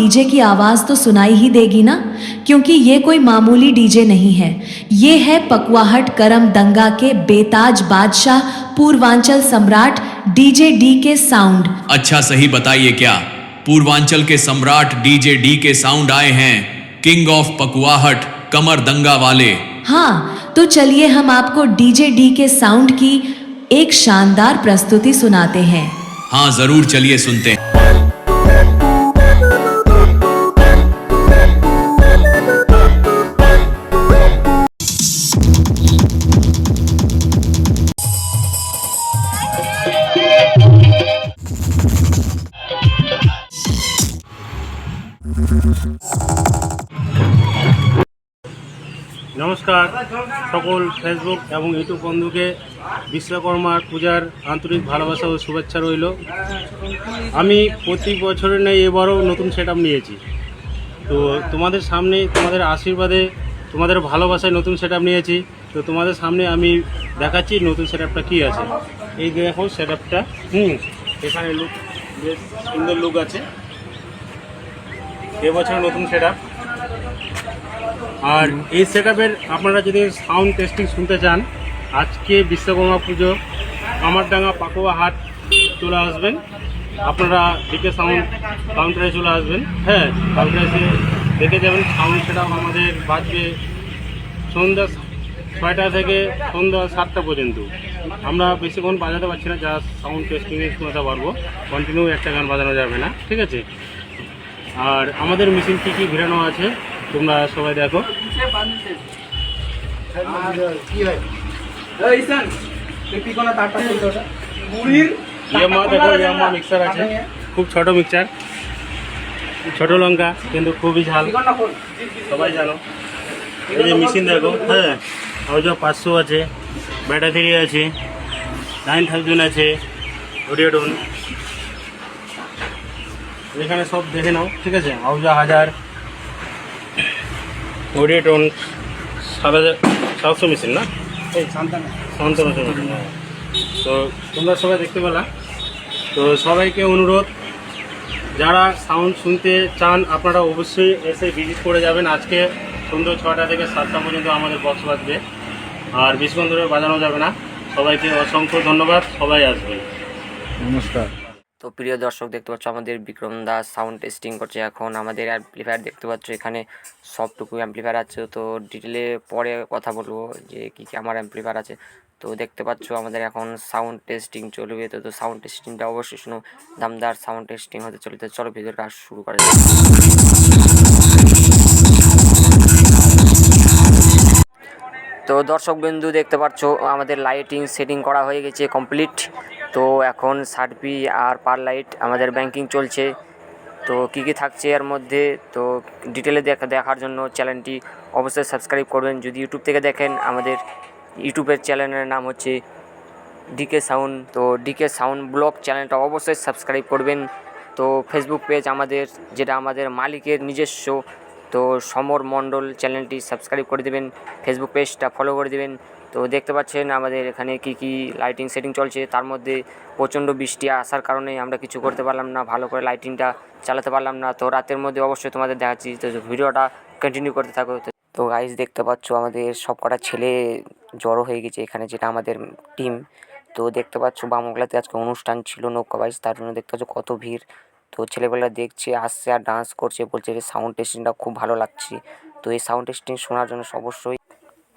DJ की आवाज़ तो सुनाई ही देगी ना, क्योंकि ये कोई मामूली डीजे नहीं है। ये है पकवाहट करम दंगा के बेताज बादशाह पूर्वांचल सम्राट डीजे डी के साउंड। अच्छा सही बताइए, क्या पूर्वांचल के सम्राट डीजे डी के साउंड आए हैं? किंग ऑफ पकवाहट कमर दंगा वाले। हाँ, तो चलिए हम आपको डीजे डी के साउंड की एक शानदार प्रस्तुति सुनाते हैं। हाँ जरूर, चलिए सुनते हैं। নমস্কার সকল ফেসবুক এবং ইউটিউব বন্ধুকে বিশ্বকর্মার পূজার আন্তরিক ভালোবাসা ও শুভেচ্ছা রইল। আমি প্রতি বছরের ন্যায় এবারও নতুন সেটআপ নিয়েছি। তো তোমাদের সামনে তোমাদের আশীর্বাদে তোমাদের ভালোবাসায় নতুন সেটআপ নিয়েছি। তো তোমাদের সামনে আমি দেখাচ্ছি নতুন সেটআপটা কী আছে। এই দেখো সেটআপটা, এখানে লুক বেশ সুন্দর লুক আছে। এবছর নতুন সেটআপ। আর এই সেটআপের আপনারা যদি সাউন্ড টেস্টিং শুনতে চান, আজকে বিশ্বকর্মা পুজো কামারডাঙ্গা পাকুয়া হাট চলে আসবেন। আপনারা ডিকে সাউন্ড কাউন্টারে চলে আসবেন। হ্যাঁ, কাউন্টারে এসে দেখে যাবেন সাউন্ড সেটআপ আমাদের বাজবে সন্ধ্যা 6টা থেকে সন্ধ্যা 7টা পর্যন্ত। আমরা বেশিক্ষণ বাজাতে পারছি না, যা সাউন্ড টেস্টিংয়ে শোনাতে পারবো। কন্টিনিউ একটা গান বাজানো যাবে না, ঠিক আছে? আর আমাদের মেশিন কী কী ঘোরানো আছে তোমরা সবাই দেখো। ইয়ামা মিক্সার আছে, খুব ছোট মিক্সার, ছোট লঙ্কা কিন্তু খুবই ঝাল, সবাই জানো। এই যে মেশিন দেখো, হ্যাঁ, আউজা 500 আছে, ব্যাটারি আছে, 9000 আছে, অডিওটোন এখানে সব দেখে নাও, ঠিক আছে? আউজা 1000, অডিওটোন 700 মেশিন না, এই শান্তনু মেশিন। তো তোমরা সবাই দেখতে পেলা। তো সবাইকে অনুরোধ, যারা সাউন্ড শুনতে চান আপনারা অবশ্যই এসে ভিজিট করে যাবেন। আজকে সন্ধ্যা 6টা থেকে 7টা পর্যন্ত আমাদের বক্স বাজবে, আর বেশিক্ষণ ধরে বাজানো যাবে না। সবাইকে অসংখ্য ধন্যবাদ, সবাই আসবে। নমস্কার। তো প্রিয় দর্শক, দেখতে পাচ্ছ আমাদের বিক্রম দাস সাউন্ড টেস্টিং করছে। এখন আমাদের অ্যাম্পলিফায়ার দেখতে পাচ্ছ, এখানে সবটুকু অ্যাম্পলিফায়ার আছে। তো ডিটেলে পরে কথা বলবো যে কী কী আমার অ্যাম্পলিফায়ার আছে। তো দেখতে পাচ্ছ আমাদের এখন সাউন্ড টেস্টিং চলবে। তো সাউন্ড টেস্টিংটা অবশ্যই শুনো, দামদার সাউন্ড টেস্টিং হতে চলতে। চলো ভিডিওর কাজ শুরু করা যাক। তো দর্শক বিন্দু দেখতে পাচ্ছ আমাদের লাইটিং সেটিং করা হয়ে গেছে কমপ্লিট। তো এখন সার্ভি আর পার লাইট আমাদের ব্যাংকিং চলছে। তো কী কী থাকছে এর মধ্যে, তো ডিটেলে দেখার জন্য চ্যানেলটি অবশ্যই সাবস্ক্রাইব করবেন। যদি ইউটিউব থেকে দেখেন, আমাদের ইউটিউবের চ্যানেলের নাম হচ্ছে ডিকে সাউন্ড। তো ডিকে সাউন্ড ব্লগ চ্যানেলটা অবশ্যই সাবস্ক্রাইব করবেন। তো ফেসবুক পেজ আমাদের, যেটা আমাদের মালিকের নিজস্ব, তো সমর মণ্ডল চ্যানেলটি সাবস্ক্রাইব করে দেবেন, ফেসবুক পেজটা ফলো করে দেবেন। তো দেখতে পাচ্ছেন আমাদের এখানে কি কি লাইটিং সেটিং চলছে। তার মধ্যে প্রচণ্ড বৃষ্টি আসার কারণে আমরা কিছু করতে পারলাম না, ভালো করে লাইটিংটা চালাতে পারলাম না। তো রাতের মধ্যে অবশ্যই তোমাদের দেখাচ্ছি, তো ভিডিওটা কন্টিনিউ করতে থাকো। তো গাইস দেখতে পাচ্ছ আমাদের সব কটা ছেলে জড়ো হয়ে গেছে এখানে, যেটা আমাদের টিম। তো দেখতে পাচ্ছ বামুগলাতে আজকে অনুষ্ঠান ছিল নৌকা বাইচ, তার জন্য দেখতে পাচ্ছ কত ভিড়। তো ছেলেবেলা দেখছে, আসছে আর ডান্স করছে, বলছে যে সাউন্ড টেস্টিংটা খুব ভালো লাগছে। তো এই সাউন্ড টেস্টিং শোনার জন্য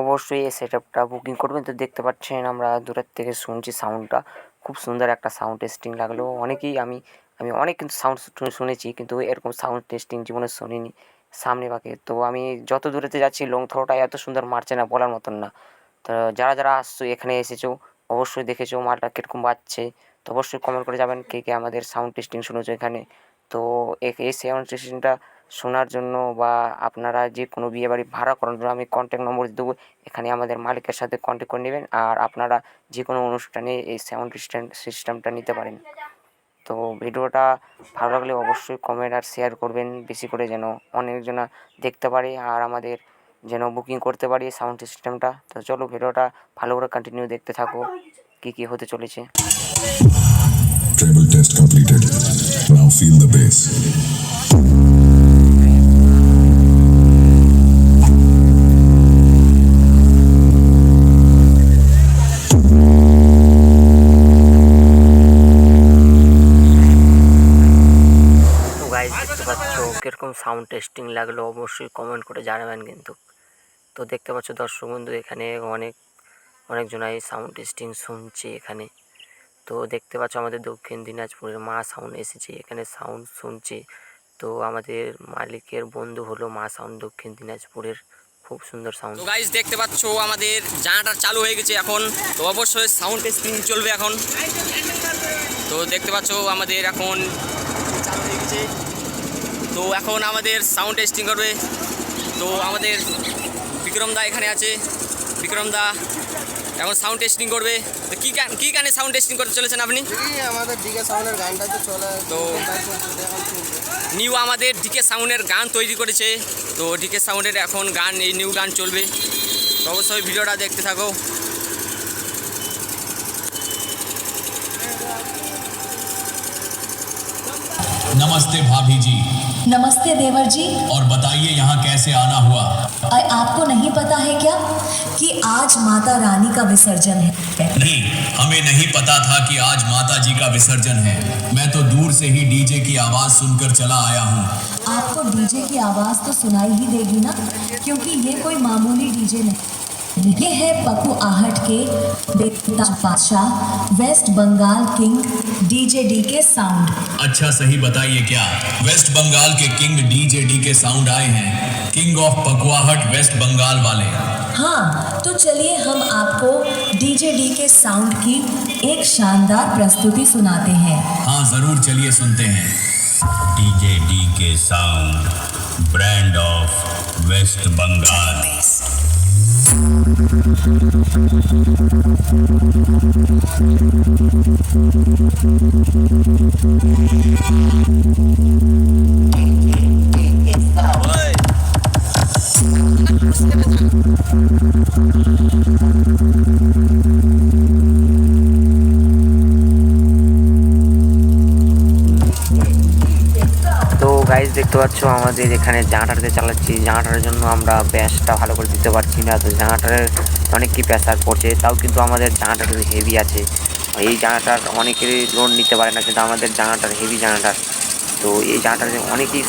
অবশ্যই এই সেটআপটা বুকিং করবেন। তো দেখতে পাচ্ছেন আমরা দূরের থেকে শুনছি সাউন্ডটা, খুব সুন্দর একটা সাউন্ড টেস্টিং লাগলো। আমি অনেক কিন্তু সাউন্ড শুনেছি, কিন্তু এরকম সাউন্ড টেস্টিং জীবনে শুনিনি সামনে পাকে। তো আমি যত দূরেতে যাচ্ছি লং থ্রোটা এত সুন্দর মারছে না, বলার মতন না। তো যারা আসছো, এখানে এসেছো, অবশ্যই দেখেছো মালটা কীরকম বাজছে। তো অবশ্যই কমেন্ট করে যাবেন কে কে আমাদের সাউন্ড টেস্টিং শুনেছো এখানে। তো এই সাউন্ড টেস্টিংটা শোনার জন্য বা আপনারা যে কোনো বিয়েবাড়ি ভাড়া করার জন্য আমি কন্ট্যাক্ট নম্বর দেবো, এখানে আমাদের মালিকের সাথে কন্ট্যাক্ট করে নেবেন। আর আপনারা যে কোনো অনুষ্ঠানে এই সাউন্ড সিস্টেমটা নিতে পারেন। তো ভিডিওটা ভালো লাগলে অবশ্যই কমেন্ট আর শেয়ার করবেন বেশি করে, যেন অনেকজনা দেখতে পারে আর আমাদের যেন বুকিং করতে পারি সাউন্ড সিস্টেমটা। তো চলো ভিডিওটা ভালো করে কন্টিনিউ দেখতে থাকো কী কী হতে চলেছে। Treble test completed. Now feel the bass. দেখতে পাচ্ছ কীরকম সাউন্ড টেস্টিং লাগলো অবশ্যই কমেন্ট করে জানাবেন কিন্তু। তো দেখতে পাচ্ছ দর্শক বন্ধু এখানে অনেকজনাই সাউন্ড টেস্টিং শুনছে এখানে। তো দেখতে পাচ্ছ আমাদের দক্ষিণ দিনাজপুরের মা সাউন্ড এসেছে এখানে সাউন্ড শুনছে। তো আমাদের মালিকের বন্ধু হলো মা সাউন্ড দক্ষিণ দিনাজপুরের, খুব সুন্দর সাউন্ড। তো গাইস দেখতে পাচ্ছ আমাদের জানাটা চালু হয়ে গেছে এখন, তো অবশ্যই সাউন্ড টেস্টিং চলবে এখন। তো দেখতে পাচ্ছ আমাদের এখন চালু হয়ে গেছে, তো এখন আমাদের সাউন্ড টেস্টিং করবে। তো আমাদের বিক্রম দা এখানে আছে, বিক্রম দা এখন সাউন্ড টেস্টিং করবে। তো কী গানে সাউন্ড টেস্টিং করতে চলেছেন আপনি? আমাদের ডিকে সাউন্ডের গানটা তো চলে, তো নিউ আমাদের ডিকে সাউন্ডের গান তৈরি করেছে, তো ডিকে সাউন্ডের এখন গান, এই নিউ গান চলবে। তো অবশ্যই ভিডিওটা দেখতে থাকো। नमस्ते भाभी जी। नमस्ते देवर जी। और बताइए यहाँ कैसे आना हुआ? आपको नहीं पता है क्या कि आज माता रानी का विसर्जन है? नहीं, हमें नहीं पता था कि आज माता जी का विसर्जन है। मैं तो दूर से ही डीजे की आवाज सुनकर चला आया हूँ। आपको डीजे की आवाज तो सुनाई ही देगी ना, क्योंकि ये कोई मामूली डीजे नहीं, ये है पकुआहट के बेताज बादशाह West Bengal king DJ D K sound. अच्छा सही बताइए क्या वेस्ट बंगाल के king DJ D K sound आए हैं? King of Pakuahat West Bengal वाले। हाँ, तो चलिए हम आपको डीजे डी के साउंड की एक शानदार प्रस्तुति सुनाते हैं। हाँ जरूर, चलिए सुनते हैं। DJ D K sound, brand of West Bengal. তো গাইজ দেখতে পাচ্ছ আমাদের এখানে জানাটাতে চালাচ্ছি, জানাটার জন্য আমরা ব্যাসটা ভালো করে দিতে পারছি না। তো জানাটারের অনেক কি প্রেসার পড়ছে, তাও কিন্তু আমাদের জানাটার হেভি আছে। এই জানাটার অনেকেরই লোড নিতে পারে না, কিন্তু আমাদের জানাটার হেভি জানাটার। তো এই জানাটার অনেকেই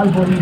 জাল পড়ি